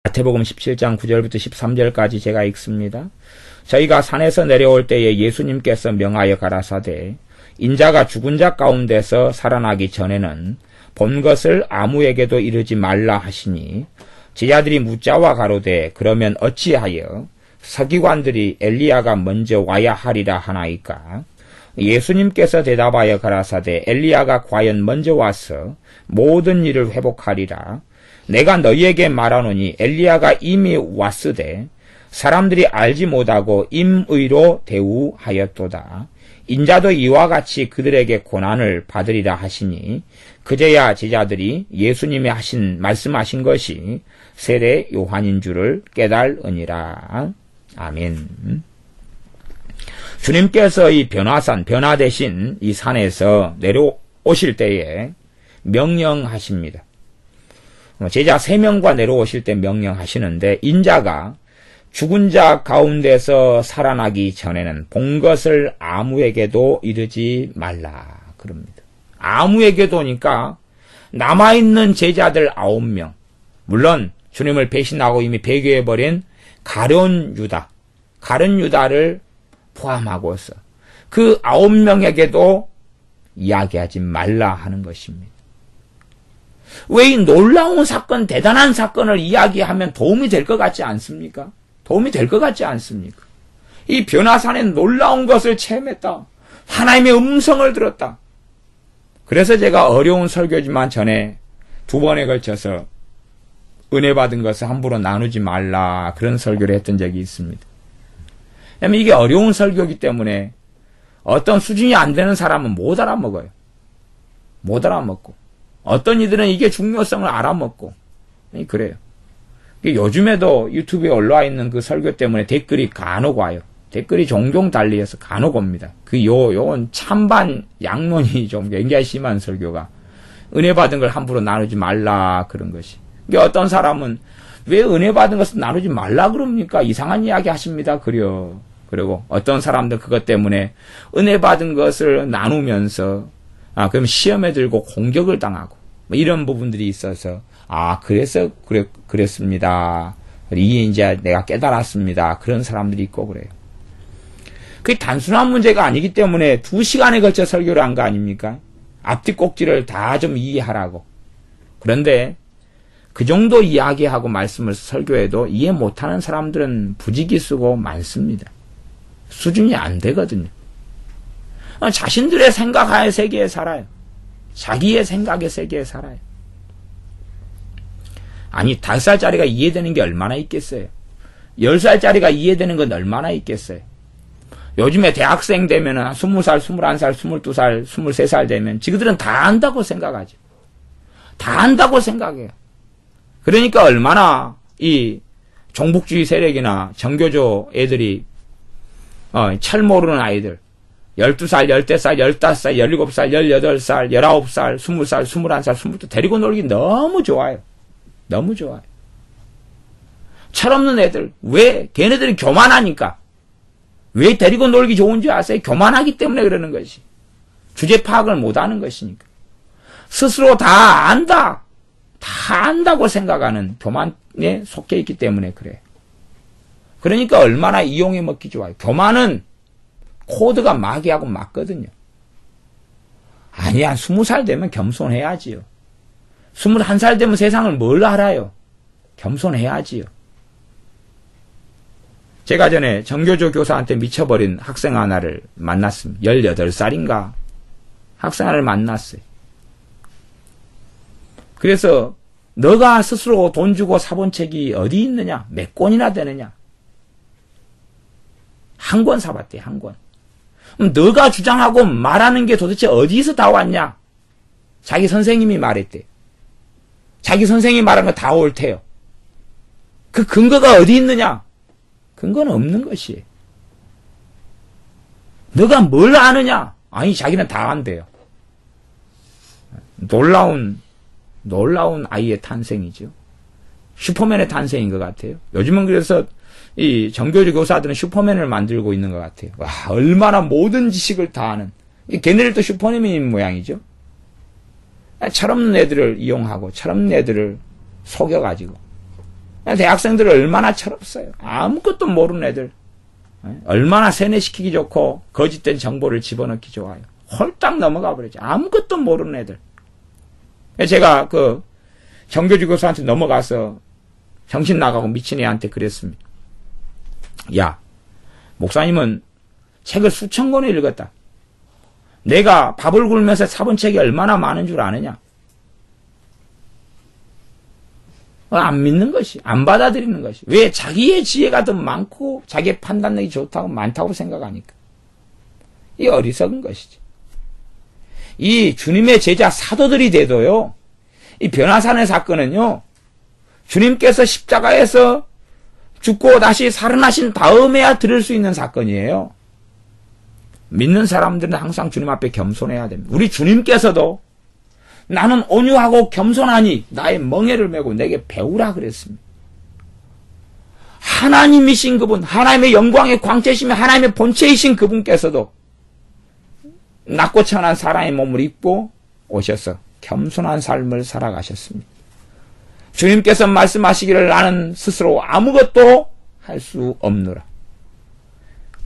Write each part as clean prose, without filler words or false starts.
마태복음 17장 9절부터 13절까지 제가 읽습니다. 저희가 산에서 내려올 때에 예수님께서 명하여 가라사대 인자가 죽은 자 가운데서 살아나기 전에는 본 것을 아무에게도 이르지 말라 하시니 제자들이 묻자와 가로되 그러면 어찌하여 서기관들이 엘리야가 먼저 와야 하리라 하나이까? 예수님께서 대답하여 가라사대 엘리야가 과연 먼저 와서 모든 일을 회복하리라. 내가 너희에게 말하노니 엘리야가 이미 왔으되 사람들이 알지 못하고 임의로 대우하였도다. 인자도 이와 같이 그들에게 고난을 받으리라 하시니 그제야 제자들이 예수님이 말씀하신 것이 세례 요한인 줄을 깨달으니라. 아멘. 주님께서 이 변화 대신 이 산에서 내려오실 때에 명령하십니다. 제자 3명과 내려오실 때 명령하시는데 인자가 죽은 자 가운데서 살아나기 전에는 본 것을 아무에게도 이르지 말라 그럽니다. 아무에게도니까 남아있는 제자들 9명, 물론 주님을 배신하고 이미 배교해버린 가룟 유다를 포함하고서 그 9명에게도 이야기하지 말라 하는 것입니다. 왜 이 놀라운 사건, 대단한 사건을 이야기하면 도움이 될 것 같지 않습니까? 도움이 될 것 같지 않습니까? 이 변화산에 놀라운 것을 체험했다. 하나님의 음성을 들었다. 그래서 제가 어려운 설교지만 전에 2번에 걸쳐서 은혜 받은 것을 함부로 나누지 말라 그런 설교를 했던 적이 있습니다. 왜냐하면 이게 어려운 설교이기 때문에 어떤 수준이 안 되는 사람은 못 알아먹어요. 못 알아먹고 어떤 이들은 이게 중요성을 알아먹고 그래요. 요즘에도 유튜브에 올라와 있는 그 설교 때문에 댓글이 간혹 와요. 댓글이 종종 달리해서 간혹 옵니다. 요건 찬반 양론이 좀 굉장히 심한 설교가 은혜 받은 걸 함부로 나누지 말라 그런 것이. 어떤 사람은 왜 은혜 받은 것을 나누지 말라 그럽니까? 이상한 이야기 하십니다. 그리고 어떤 사람들 그것 때문에 은혜 받은 것을 나누면서 그럼 시험에 들고 공격을 당하고 이런 부분들이 있어서 그래서 그랬습니다. 이게 이제 내가 깨달았습니다. 그런 사람들이 있고 그래요. 그게 단순한 문제가 아니기 때문에 2시간에 걸쳐 설교를 한 거 아닙니까? 앞뒤 꼭지를 다 좀 이해하라고. 그런데 그 정도 이야기하고 말씀을 설교해도 이해 못하는 사람들은 부지기수고 많습니다. 수준이 안 되거든요. 자신들의 생각의 세계에 살아요. 자기의 생각의 세계에 살아요. 아니 5살짜리가 이해되는 게 얼마나 있겠어요. 10살짜리가 이해되는 건 얼마나 있겠어요. 요즘에 대학생 되면은 20살, 21살, 22살, 23살 되면 지그들은 다 안다고 생각하죠. 다 안다고 생각해요. 그러니까 얼마나 이 종북주의 세력이나 정교조 애들이 철 모르는 아이들 12살, 14살, 15살, 17살, 18살, 19살, 20살, 21살, 22살 데리고 놀기 너무 좋아요. 너무 좋아요. 철없는 애들 왜? 걔네들이 교만하니까. 왜 데리고 놀기 좋은지 아세요? 교만하기 때문에 그러는 것이. 주제 파악을 못하는 것이니까. 스스로 다 안다. 다 안다고 생각하는 교만에 속해 있기 때문에 그래. 그러니까 얼마나 이용해 먹기 좋아요. 교만은 코드가 마귀하고 맞거든요. 아니야, 20살 되면 겸손해야지요. 21살 되면 세상을 뭘 알아요? 겸손해야지요. 제가 전에 정교조 교사한테 미쳐버린 학생 하나를 만났습니다. 18살인가? 학생 하나를 만났어요. 그래서 너가 스스로 돈 주고 사본 책이 어디 있느냐? 몇 권이나 되느냐? 한 권 사봤대, 한 권. 그럼 너가 주장하고 말하는 게 도대체 어디서 다 왔냐? 자기 선생님이 말했대. 자기 선생님이 말한 거 다 옳대요. 그 근거가 어디 있느냐? 근거는 없는 것이에요. 너가 뭘 아느냐? 아니, 자기는 다 안대요. 놀라운 아이의 탄생이죠. 슈퍼맨의 탄생인 것 같아요. 요즘은 그래서 이 정교조 교사들은 슈퍼맨을 만들고 있는 것 같아요. 와, 얼마나 모든 지식을 다 아는. 걔네들도 슈퍼맨인 모양이죠. 철없는 애들을 이용하고 철없는 애들을 속여가지고 대학생들 얼마나 철없어요. 아무것도 모르는 애들. 얼마나 세뇌시키기 좋고 거짓된 정보를 집어넣기 좋아요. 홀딱 넘어가 버리죠. 아무것도 모르는 애들. 제가 그 정교주 교수한테 넘어가서 정신 나가고 미친 애한테 그랬습니다. 야, 목사님은 책을 수천 권을 읽었다. 내가 밥을 굶으면서 사본 책이 얼마나 많은 줄 아느냐? 안 믿는 것이, 안 받아들이는 것이. 왜? 자기의 지혜가 더 많고 자기의 판단력이 좋다고 많다고 생각하니까. 이 어리석은 것이지. 이 주님의 제자 사도들이 돼도요, 이 변화산의 사건은요, 주님께서 십자가에서 죽고 다시 살아나신 다음에야 들을 수 있는 사건이에요. 믿는 사람들은 항상 주님 앞에 겸손해야 됩니다. 우리 주님께서도 나는 온유하고 겸손하니 나의 멍에를 메고 내게 배우라 그랬습니다. 하나님이신 그분, 하나님의 영광의 광채이시며 하나님의 본체이신 그분께서도 낮고 천한 사람의 몸을 입고 오셔서 겸손한 삶을 살아가셨습니다. 주님께서 말씀하시기를 나는 스스로 아무것도 할 수 없노라.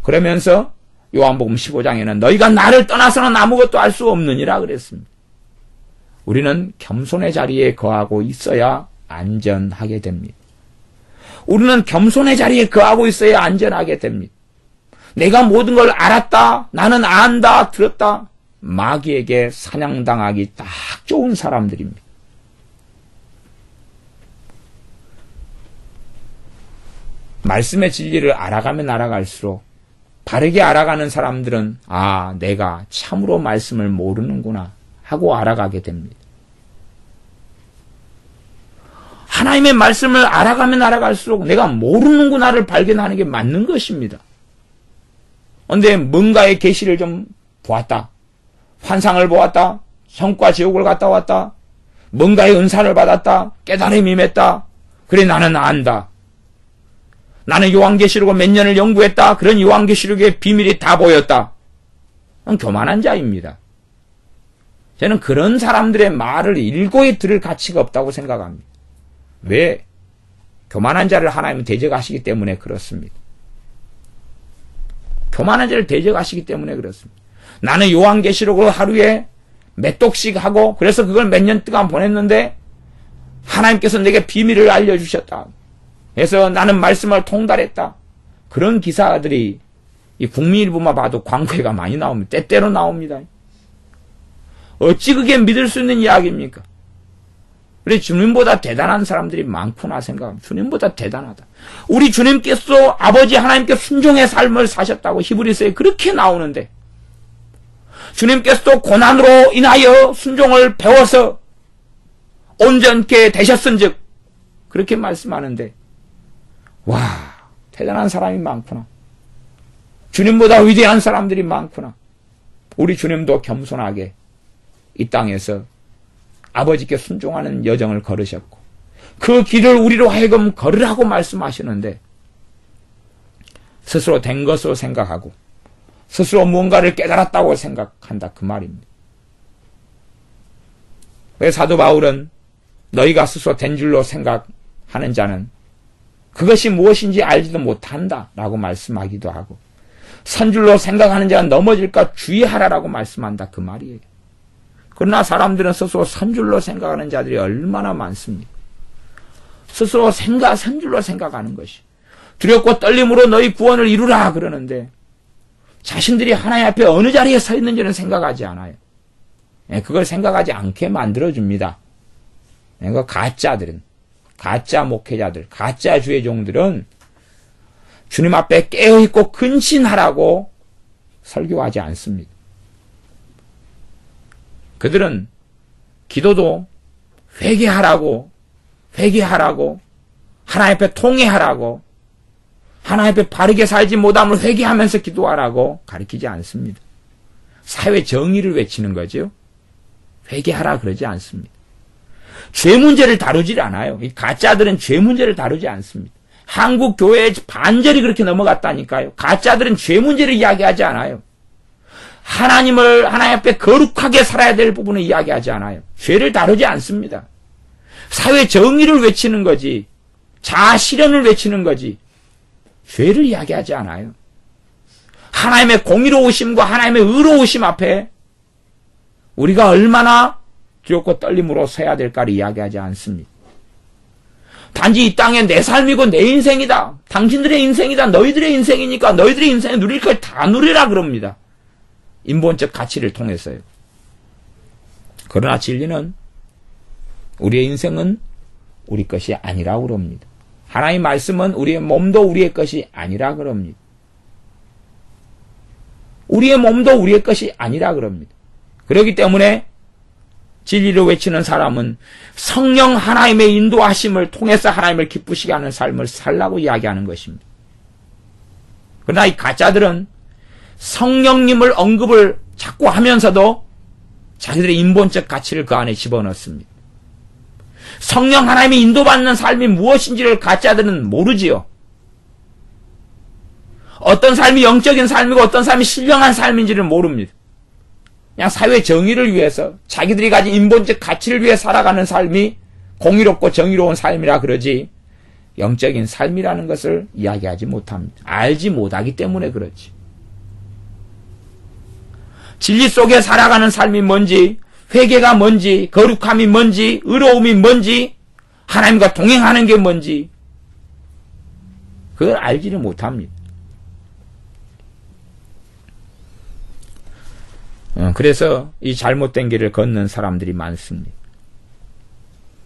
그러면서 요한복음 15장에는 너희가 나를 떠나서는 아무것도 할 수 없느니라 그랬습니다. 우리는 겸손의 자리에 거하고 있어야 안전하게 됩니다. 우리는 겸손의 자리에 거하고 있어야 안전하게 됩니다. 내가 모든 걸 알았다, 나는 안다, 들었다, 마귀에게 사냥당하기 딱 좋은 사람들입니다. 말씀의 진리를 알아가면 알아갈수록 바르게 알아가는 사람들은 아, 내가 참으로 말씀을 모르는구나 하고 알아가게 됩니다. 하나님의 말씀을 알아가면 알아갈수록 내가 모르는구나를 발견하는 게 맞는 것입니다. 그런데 뭔가의 계시를 좀 보았다. 환상을 보았다. 성과 지옥을 갔다 왔다. 뭔가의 은사를 받았다. 깨달음이 임했다. 그래 나는 안다. 나는 요한계시록을 몇 년을 연구했다. 그런 요한계시록의 비밀이 다 보였다. 그건 교만한 자입니다. 저는 그런 사람들의 말을 일고에 들을 가치가 없다고 생각합니다. 왜? 교만한 자를 하나님은 대적하시기 때문에 그렇습니다. 교만한 자를 대적하시기 때문에 그렇습니다. 나는 요한계시록을 하루에 몇 독씩 하고 그래서 그걸 몇 년 동안 보냈는데 하나님께서 내게 비밀을 알려주셨다. 그래서 나는 말씀을 통달했다. 그런 기사들이 이 국민일보만 봐도 광고가 많이 나옵니다. 때때로 나옵니다. 어찌 그게 믿을 수 있는 이야기입니까? 우리 주님보다 대단한 사람들이 많구나 생각합니다. 주님보다 대단하다. 우리 주님께서 아버지 하나님께 순종의 삶을 사셨다고 히브리서에 그렇게 나오는데 주님께서도 고난으로 인하여 순종을 배워서 온전케 되셨은즉 그렇게 말씀하는데 와, 대단한 사람이 많구나. 주님보다 위대한 사람들이 많구나. 우리 주님도 겸손하게 이 땅에서 아버지께 순종하는 여정을 걸으셨고 그 길을 우리로 하여금 걸으라고 말씀하시는데 스스로 된 것으로 생각하고 스스로 무언가를 깨달았다고 생각한다 그 말입니다. 왜 사도 바울은 너희가 스스로 된 줄로 생각하는 자는 그것이 무엇인지 알지도 못한다 라고 말씀하기도 하고 선 줄로 생각하는 자는 넘어질까 주의하라라고 말씀한다 그 말이에요. 그러나 사람들은 스스로 선줄로 생각하는 자들이 얼마나 많습니까? 스스로 선줄로 생각하는 것이 두렵고 떨림으로 너희 구원을 이루라 그러는데 자신들이 하나님 앞에 어느 자리에 서 있는지는 생각하지 않아요. 그걸 생각하지 않게 만들어줍니다. 그 가짜들은 가짜 목회자들, 가짜 주의 종들은 주님 앞에 깨어있고 근신하라고 설교하지 않습니다. 그들은 기도도 회개하라고 하나님 앞에 통회하라고 하나님 앞에 바르게 살지 못함을 회개하면서 기도하라고 가르치지 않습니다. 사회 정의를 외치는 거죠. 회개하라 그러지 않습니다. 죄 문제를 다루질 않아요. 이 가짜들은 죄 문제를 다루지 않습니다. 한국 교회의 반절이 그렇게 넘어갔다니까요. 가짜들은 죄 문제를 이야기하지 않아요. 하나님 앞에 거룩하게 살아야 될 부분을 이야기하지 않아요. 죄를 다루지 않습니다. 사회 정의를 외치는 거지 자아 실현을 외치는 거지 죄를 이야기하지 않아요. 하나님의 공의로우심과 하나님의 의로우심 앞에 우리가 얼마나 두렵고 떨림으로 서야 될까를 이야기하지 않습니다. 단지 이 땅에 내 삶이고 내 인생이다. 당신들의 인생이다. 너희들의 인생이니까 너희들의 인생에 누릴 걸 다 누리라 그럽니다. 인본적 가치를 통해서요. 그러나 진리는 우리의 인생은 우리 것이 아니라 그럽니다. 하나님의 말씀은 우리의 몸도 우리의 것이 아니라 그럽니다. 우리의 몸도 우리의 것이 아니라 그럽니다. 그렇기 때문에 진리를 외치는 사람은 성령 하나님의 인도하심을 통해서 하나님을 기쁘시게 하는 삶을 살라고 이야기하는 것입니다. 그러나 이 가짜들은 성령님을 언급을 자꾸 하면서도 자기들의 인본적 가치를 그 안에 집어넣습니다. 성령 하나님의 인도받는 삶이 무엇인지를 가짜들은 모르지요. 어떤 삶이 영적인 삶이고 어떤 삶이 신령한 삶인지를 모릅니다. 그냥 사회 정의를 위해서 자기들이 가진 인본적 가치를 위해 살아가는 삶이 공의롭고 정의로운 삶이라 그러지 영적인 삶이라는 것을 이야기하지 못합니다. 알지 못하기 때문에 그렇지. 진리 속에 살아가는 삶이 뭔지, 회개가 뭔지, 거룩함이 뭔지, 의로움이 뭔지, 하나님과 동행하는 게 뭔지 그걸 알지를 못합니다. 그래서 이 잘못된 길을 걷는 사람들이 많습니다.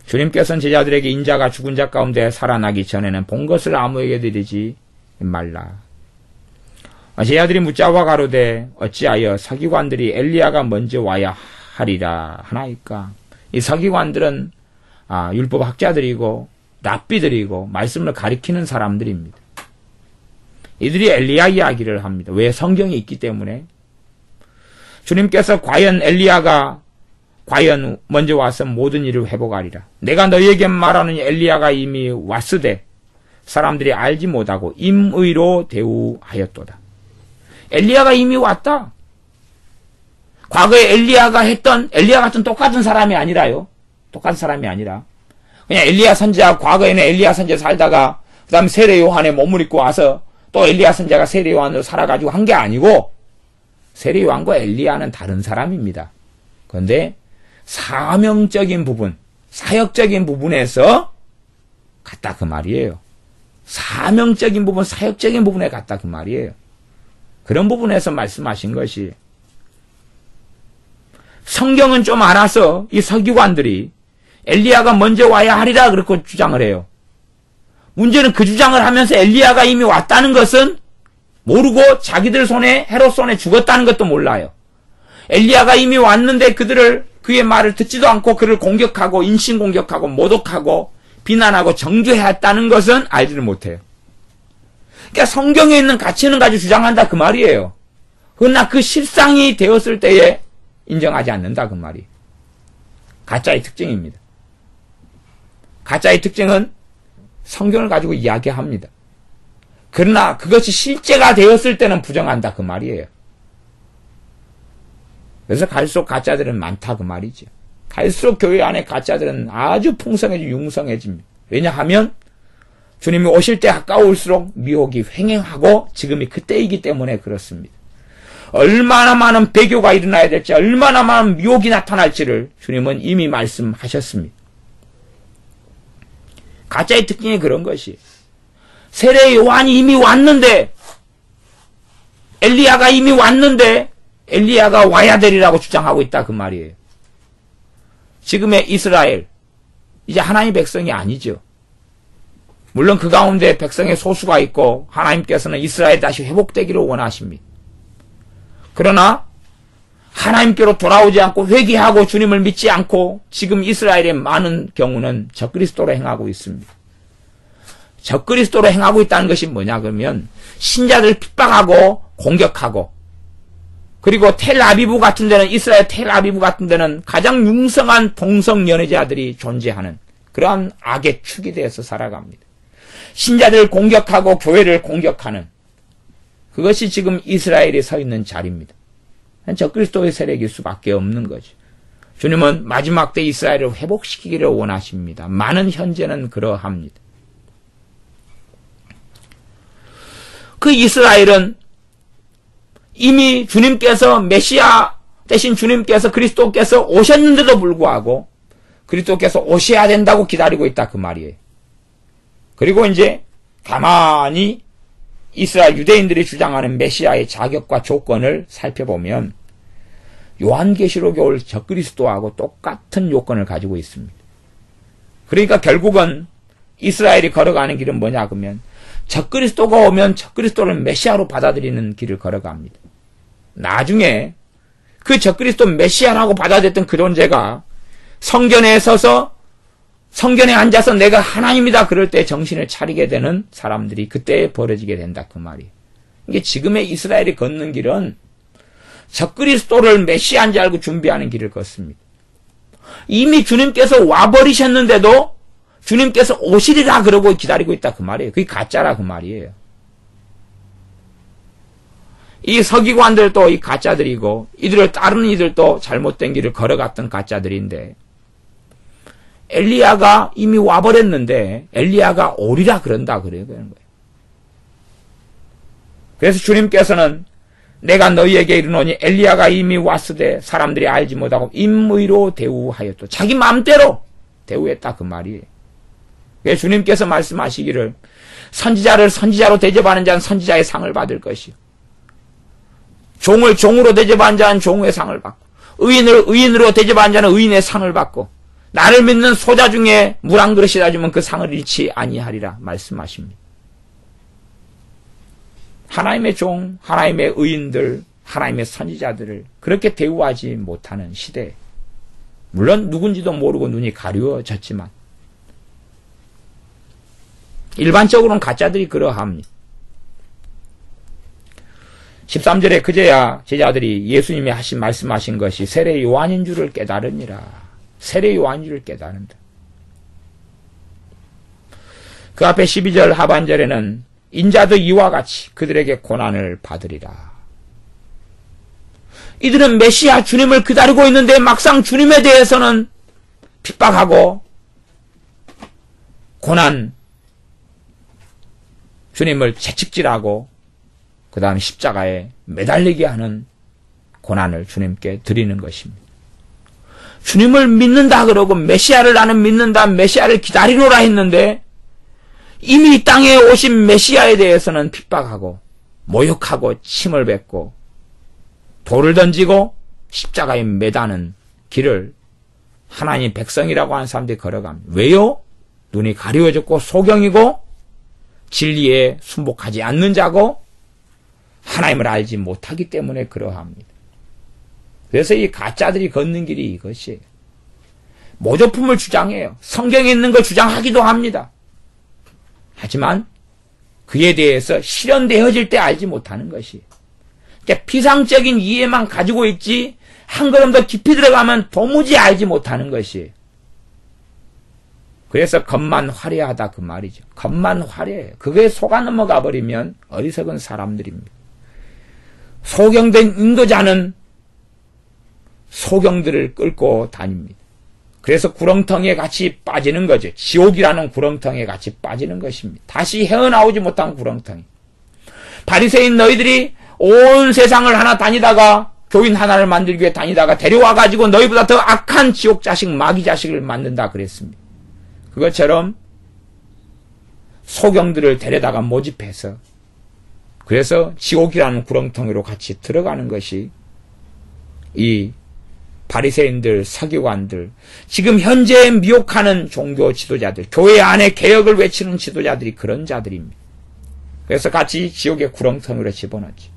주님께서는 제자들에게 인자가 죽은 자 가운데 살아나기 전에는 본 것을 아무에게 드리지 말라. 제자들이 묻자와 가로되 어찌하여 서기관들이 엘리야가 먼저 와야 하리라 하나이까. 이 서기관들은 율법학자들이고 랍비들이고 말씀을 가리키는 사람들입니다. 이들이 엘리야 이야기를 합니다. 왜? 성경이 있기 때문에. 주님께서 과연 엘리야가 먼저 와서 모든 일을 회복하리라. 내가 너희에게 말하는 엘리야가 이미 왔으되 사람들이 알지 못하고 임의로 대우하였도다. 엘리야가 이미 왔다. 과거에 엘리야 같은 똑같은 사람이 아니라요. 똑같은 사람이 아니라 그냥 엘리야 선지자, 과거에는 엘리야 선지자 살다가 그 다음에 세례 요한의 몸을 입고 와서 또 엘리야 선지자가 세례 요한으로 살아가지고 한 게 아니고 세례 요한과 엘리야는 다른 사람입니다. 그런데 사명적인 부분, 사역적인 부분에서 같다 그 말이에요. 사명적인 부분, 사역적인 부분에 같다 그 말이에요. 그런 부분에서 말씀하신 것이 성경은 좀 알아서 이 서기관들이 엘리야가 먼저 와야 하리라 그렇게 주장을 해요. 문제는 그 주장을 하면서 엘리야가 이미 왔다는 것은 모르고 자기들 손에 헤롯 손에 죽었다는 것도 몰라요. 엘리야가 이미 왔는데 그의 말을 듣지도 않고 그를 공격하고 인신공격하고 모독하고 비난하고 정죄했다는 것은 알지를 못해요. 그러니까 성경에 있는 가치는 가지고 주장한다 그 말이에요. 그러나 그 실상이 되었을 때에 인정하지 않는다 그 말이. 가짜의 특징입니다. 가짜의 특징은 성경을 가지고 이야기합니다. 그러나 그것이 실제가 되었을 때는 부정한다 그 말이에요. 그래서 갈수록 가짜들은 많다 그 말이죠. 갈수록 교회 안에 가짜들은 아주 풍성해지고 융성해집니다. 왜냐하면 주님이 오실 때 가까울수록 미혹이 횡행하고 지금이 그때이기 때문에 그렇습니다. 얼마나 많은 배교가 일어나야 될지, 얼마나 많은 미혹이 나타날지를 주님은 이미 말씀하셨습니다. 가짜의 특징이 그런 것이 세례 요한이 이미 왔는데 엘리야가 이미 왔는데 엘리야가 와야 되리라고 주장하고 있다 그 말이에요. 지금의 이스라엘 이제 하나님의 백성이 아니죠. 물론 그 가운데 백성의 소수가 있고 하나님께서는 이스라엘 다시 회복되기를 원하십니다. 그러나 하나님께로 돌아오지 않고 회개하고 주님을 믿지 않고 지금 이스라엘의 많은 경우는 적그리스도로 행하고 있습니다. 적그리스도로 행하고 있다는 것이 뭐냐 그러면 신자들 핍박하고 공격하고 그리고 텔아비브 같은 데는 이스라엘 텔아비브 같은 데는 가장 융성한 동성 연애자들이 존재하는 그러한 악의 축이 되어서 살아갑니다. 신자들을 공격하고 교회를 공격하는 그것이 지금 이스라엘이 서 있는 자리입니다. 적그리스도의 세력일 수밖에 없는 거죠. 주님은 마지막 때 이스라엘을 회복시키기를 원하십니다. 많은 현재는 그러합니다. 그 이스라엘은 이미 주님께서 메시아 대신 주님께서 그리스도께서 오셨는데도 불구하고 그리스도께서 오셔야 된다고 기다리고 있다 그 말이에요. 그리고 이제 가만히 이스라엘 유대인들이 주장하는 메시아의 자격과 조건을 살펴보면 요한계시록에 올 적그리스도하고 똑같은 요건을 가지고 있습니다. 그러니까 결국은 이스라엘이 걸어가는 길은 뭐냐 그러면 적그리스도가 오면 적그리스도를 메시아로 받아들이는 길을 걸어갑니다. 나중에 그 적그리스도 메시아라고 받아들였던 그 존재가 성전에 서서 성전에 앉아서 내가 하나님이다 그럴 때 정신을 차리게 되는 사람들이 그때 벌어지게 된다 그 말이에요. 이게 지금의 이스라엘이 걷는 길은 적그리스도를 메시아인 줄 알고 준비하는 길을 걷습니다. 이미 주님께서 와버리셨는데도 주님께서 오시리라 그러고 기다리고 있다 그 말이에요. 그게 가짜라 그 말이에요. 이 서기관들도 이 가짜들이고 이들을 따르는 이들도 잘못된 길을 걸어갔던 가짜들인데 엘리야가 이미 와버렸는데 엘리야가 오리라 그런다 그래요. 그래서 주님께서는 내가 너희에게 이르노니 엘리야가 이미 왔으되 사람들이 알지 못하고 임의로 대우하였다. 자기 마음대로 대우했다 그 말이에요. 그래서 주님께서 말씀하시기를 선지자를 선지자로 대접하는 자는 선지자의 상을 받을 것이요. 종을 종으로 대접하는 자는 종의 상을 받고 의인을 의인으로 대접하는 자는 의인의 상을 받고 나를 믿는 소자 중에 물 한 그릇이다 주면 그 상을 잃지 아니하리라 말씀하십니다. 하나님의 종, 하나님의 의인들, 하나님의 선지자들을 그렇게 대우하지 못하는 시대. 물론 누군지도 모르고 눈이 가려졌지만 일반적으로는 가짜들이 그러합니다. 13절에 그제야 제자들이 예수님이 말씀하신 것이 세례 요한인 줄을 깨달으니라. 세례 요한인 줄을 깨달은다. 그 앞에 12절 하반절에는 인자도 이와 같이 그들에게 고난을 받으리라. 이들은 메시아 주님을 기다리고 있는데 막상 주님에 대해서는 핍박하고 고난, 주님을 채찍질하고 그 다음 십자가에 매달리게 하는 고난을 주님께 드리는 것입니다. 주님을 믿는다 그러고 메시아를 나는 믿는다, 메시아를 기다리노라 했는데 이미 이 땅에 오신 메시아에 대해서는 핍박하고 모욕하고 침을 뱉고 돌을 던지고 십자가에 매다는 길을 하나님 백성이라고 하는 사람들이 걸어갑니다. 왜요? 눈이 가려워졌고 소경이고 진리에 순복하지 않는 자고 하나님을 알지 못하기 때문에 그러합니다. 그래서 이 가짜들이 걷는 길이 이것이에요. 모조품을 주장해요. 성경에 있는 걸 주장하기도 합니다. 하지만 그에 대해서 실현되어질 때 알지 못하는 것이에요. 그러니까 피상적인 이해만 가지고 있지 한 걸음 더 깊이 들어가면 도무지 알지 못하는 것이에요. 그래서 겉만 화려하다 그 말이죠. 겉만 화려해요. 그거에 속아 넘어가 버리면 어리석은 사람들입니다. 소경된 인도자는 소경들을 끌고 다닙니다. 그래서 구렁텅이에 같이 빠지는 거죠. 지옥이라는 구렁텅이에 같이 빠지는 것입니다. 다시 헤어나오지 못한 구렁텅이. 바리새인 너희들이 온 세상을 하나 다니다가 교인 하나를 만들기 위해 다니다가 데려와가지고 너희보다 더 악한 지옥 자식 마귀 자식을 만든다 그랬습니다. 그것처럼 소경들을 데려다가 모집해서 그래서 지옥이라는 구렁텅이로 같이 들어가는 것이 이 바리새인들, 서기관들, 지금 현재 미혹하는 종교 지도자들, 교회 안에 개혁을 외치는 지도자들이 그런 자들입니다. 그래서 같이 지옥의 구렁텅이로 집어넣지.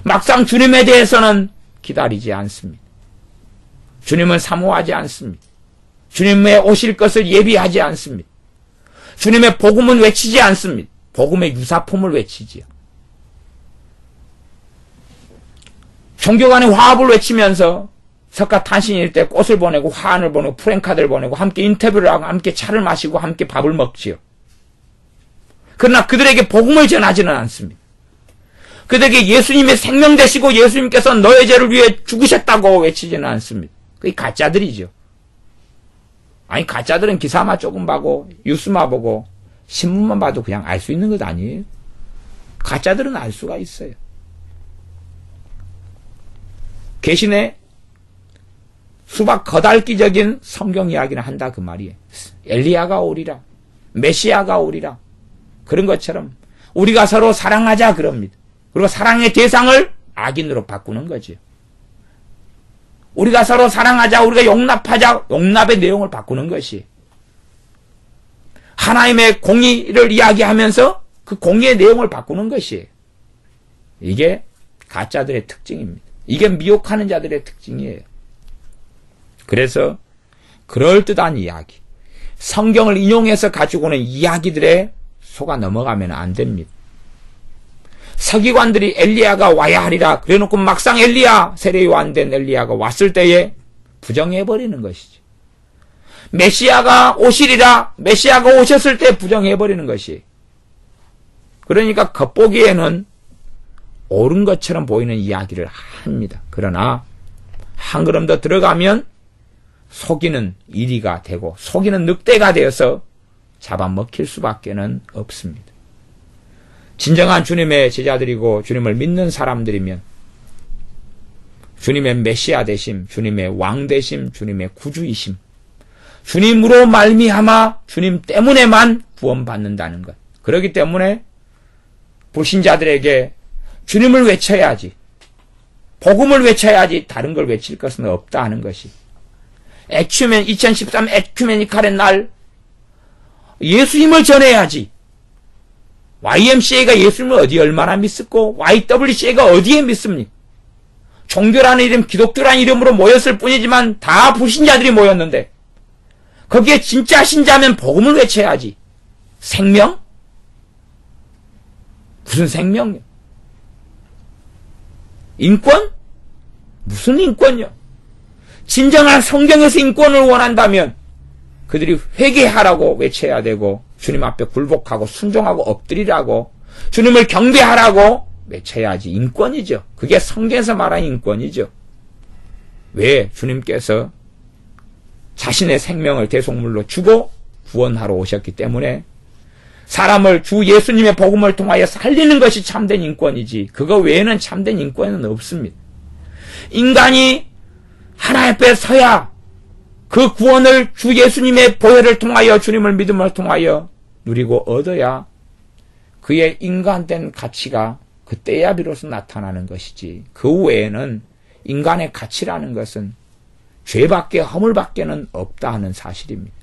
막상 주님에 대해서는 기다리지 않습니다. 주님은 사모하지 않습니다. 주님의 오실 것을 예비하지 않습니다. 주님의 복음은 외치지 않습니다. 복음의 유사품을 외치지요. 종교 간의 화합을 외치면서 석가탄신일 때 꽃을 보내고 화환을 보내고 프랭카드를 보내고 함께 인터뷰를 하고 함께 차를 마시고 함께 밥을 먹지요. 그러나 그들에게 복음을 전하지는 않습니다. 그들에게 예수님의 생명 되시고 예수님께서 너의 죄를 위해 죽으셨다고 외치지는 않습니다. 그게 가짜들이죠. 아니 가짜들은 기사만 조금 보고 뉴스만 보고 신문만 봐도 그냥 알 수 있는 것 아니에요. 가짜들은 알 수가 있어요. 계신에 수박 거달기적인 성경 이야기를 한다 그 말이에요. 엘리야가 오리라, 메시아가 오리라, 그런 것처럼 우리가 서로 사랑하자 그럽니다. 그리고 사랑의 대상을 악인으로 바꾸는 거죠. 우리가 서로 사랑하자, 우리가 용납하자, 용납의 내용을 바꾸는 것이 하나님의 공의를 이야기하면서 그 공의의 내용을 바꾸는 것이 이게 가짜들의 특징입니다. 이게 미혹하는 자들의 특징이에요. 그래서 그럴듯한 이야기, 성경을 인용해서 가지고 오는 이야기들에 속아 넘어가면 안 됩니다. 서기관들이 엘리야가 와야 하리라 그래놓고 막상 엘리야, 세례 요한된 엘리야가 왔을 때에 부정해버리는 것이지. 메시아가 오시리라, 메시아가 오셨을 때 부정해버리는 것이. 그러니까 겉보기에는 옳은 것처럼 보이는 이야기를 합니다. 그러나 한 걸음 더 들어가면 속이는 이리가 되고 속이는 늑대가 되어서 잡아먹힐 수밖에는 없습니다. 진정한 주님의 제자들이고 주님을 믿는 사람들이면 주님의 메시아 되심, 주님의 왕 되심, 주님의 구주이심, 주님으로 말미암아 주님 때문에만 구원받는다는 것. 그렇기 때문에 불신자들에게 주님을 외쳐야지, 복음을 외쳐야지 다른 걸 외칠 것은 없다 하는 것이 2013 에큐메니칼의 날 예수님을 전해야지. YMCA가 예수님을 어디 얼마나 믿었고 YWCA가 어디에 믿습니까? 종교라는 이름, 기독교라는 이름으로 모였을 뿐이지만 다 불신자들이 모였는데 거기에 진짜 신자면 복음을 외쳐야지. 생명? 무슨 생명이요? 인권? 무슨 인권이요? 진정한 성경에서 인권을 원한다면 그들이 회개하라고 외쳐야 되고 주님 앞에 굴복하고 순종하고 엎드리라고 주님을 경배하라고 외쳐야지. 인권이죠. 그게 성경에서 말하는 인권이죠. 왜? 주님께서 자신의 생명을 대속물로 주고 구원하러 오셨기 때문에 사람을 주 예수님의 복음을 통하여 살리는 것이 참된 인권이지 그거 외에는 참된 인권은 없습니다. 인간이 하나님 앞에 서야 그 구원을 주 예수님의 보혈을 통하여 주님을 믿음을 통하여 누리고 얻어야 그의 인간된 가치가 그때야 비로소 나타나는 것이지 그 외에는 인간의 가치라는 것은 죄밖에 허물밖에는 없다 하는 사실입니다.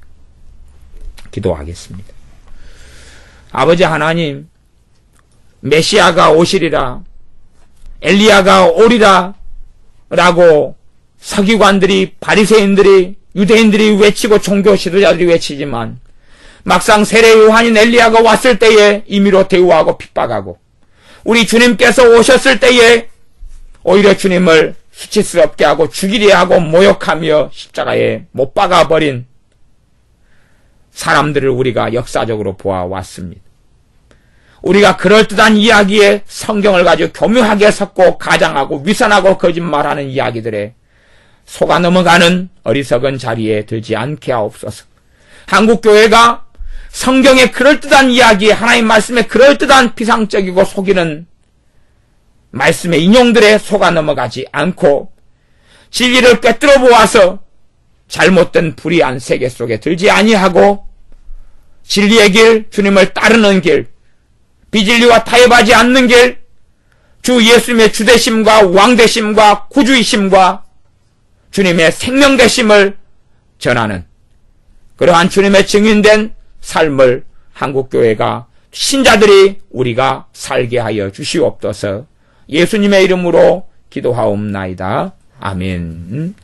기도하겠습니다. 아버지 하나님, 메시아가 오시리라, 엘리야가 오리라 라고 서기관들이, 바리새인들이, 유대인들이 외치고 종교 지도자들이 외치지만 막상 세례 요한인 엘리야가 왔을 때에 임의로 대우하고 핍박하고 우리 주님께서 오셨을 때에 오히려 주님을 수치스럽게 하고 죽이려 하고 모욕하며 십자가에 못 박아버린 사람들을 우리가 역사적으로 보아왔습니다. 우리가 그럴듯한 이야기에 성경을 가지고 교묘하게 섞고 가장하고 위선하고 거짓말하는 이야기들에 속아 넘어가는 어리석은 자리에 들지 않게 하옵소서. 한국교회가 성경의 그럴듯한 이야기에 하나님 말씀의 그럴듯한 피상적이고 속이는 말씀의 인용들에 속아 넘어가지 않고 진리를 꿰뚫어 보아서 잘못된 불의한 세계 속에 들지 아니하고 진리의 길, 주님을 따르는 길, 비진리와 타협하지 않는 길, 주 예수님의 주되심과 왕되심과 구주이심과 주님의 생명되심을 전하는 그러한 주님의 증인된 삶을 한국교회가 신자들이 우리가 살게 하여 주시옵소서. 예수님의 이름으로 기도하옵나이다. 아멘.